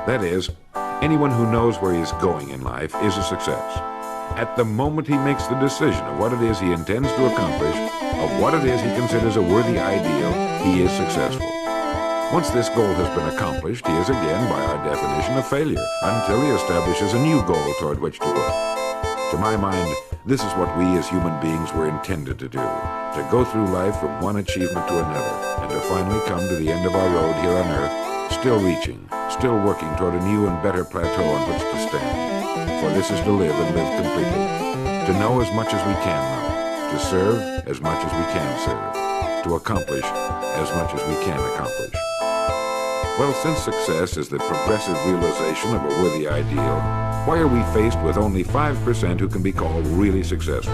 That is, anyone who knows where he is going in life is a success. At the moment he makes the decision of what it is he intends to accomplish, of what it is he considers a worthy ideal, he is successful. Once this goal has been accomplished, he is again, by our definition, a failure, until he establishes a new goal toward which to work. To my mind, this is what we as human beings were intended to do, to go through life from one achievement to another, and to finally come to the end of our road here on Earth, still reaching, still working toward a new and better plateau on which to stand. For this is to live and live completely, to know as much as we can know, to serve as much as we can serve, to accomplish as much as we can accomplish. Well, since success is the progressive realization of a worthy ideal, why are we faced with only 5% who can be called really successful?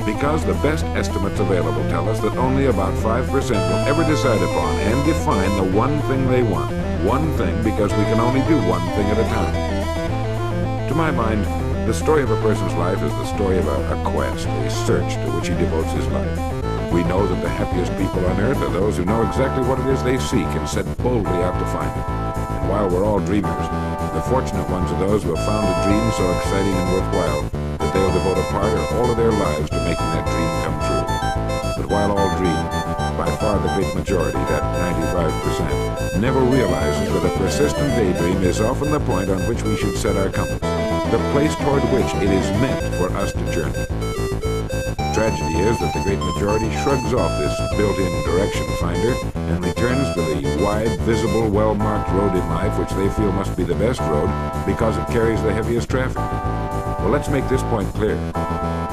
Because the best estimates available tell us that only about 5% will ever decide upon and define the one thing they want. One thing, because we can only do one thing at a time. To my mind, the story of a person's life is the story of a quest, a search to which he devotes his life. We know that the happiest people on earth are those who know exactly what it is they seek and set boldly out to find it. And while we're all dreamers, the fortunate ones are those who have found a dream so exciting and worthwhile that they'll devote a part of all of their lives to making that dream come true. But while all dream, by far the great majority, that 95%, never realizes that a persistent daydream is often the point on which we should set our compass, the place toward which it is meant for us to journey. Tragedy is that the great majority shrugs off this built-in direction finder and returns to the wide, visible, well-marked road in life which they feel must be the best road because it carries the heaviest traffic. Well, let's make this point clear.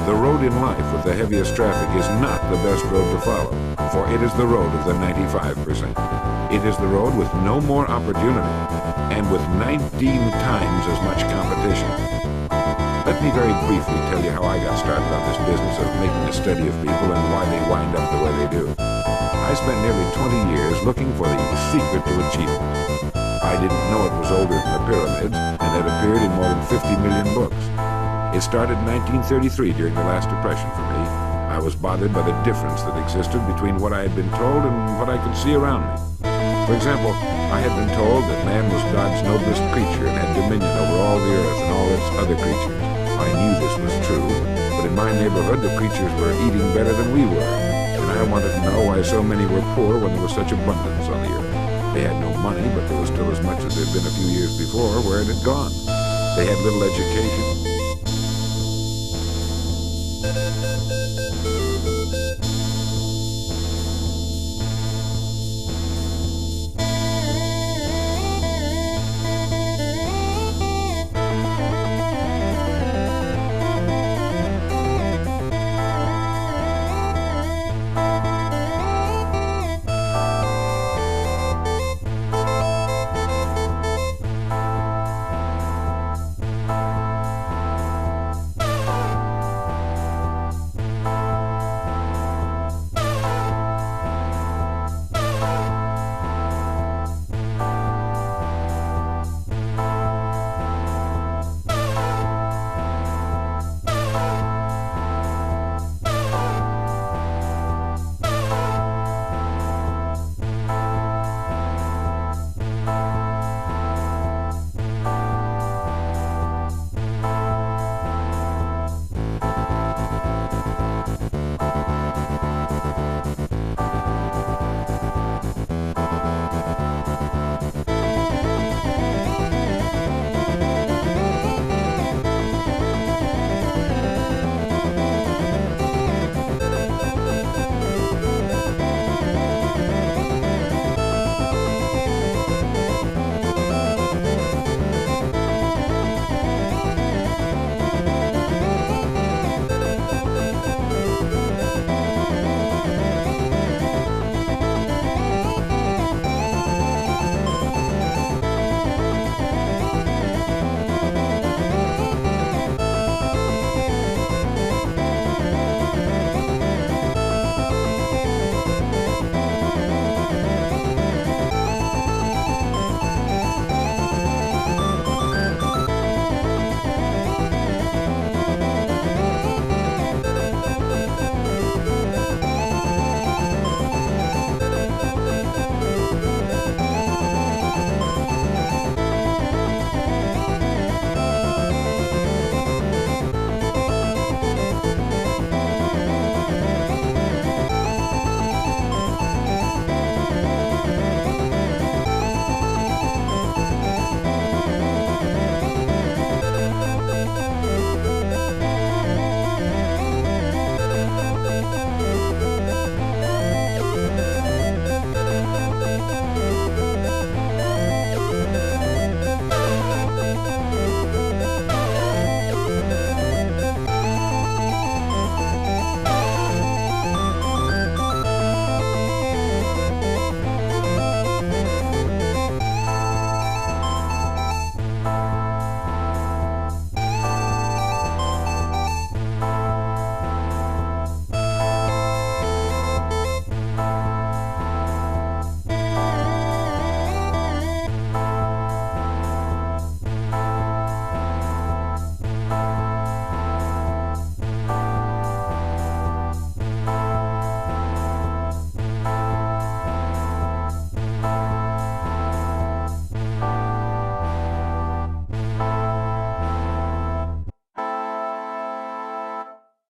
The road in life with the heaviest traffic is not the best road to follow, for it is the road of the 95%. It is the road with no more opportunity and with 19 times as much competition. Let me very briefly tell you how I got started on this business of making a study of people and why they wind up the way they do. I spent nearly 20 years looking for the secret to achievement. I didn't know it was older than the pyramids and had appeared in more than 50 million books. It started in 1933 during the last Depression for me. I was bothered by the difference that existed between what I had been told and what I could see around me. For example, I had been told that man was God's noblest creature and had dominion over all the earth and all its other creatures. I knew this was true, but in my neighborhood the creatures were eating better than we were, and I wanted to know why so many were poor when there was such abundance on the earth. They had no money, but there was still as much as there had been a few years before. Where it had gone. They had little education,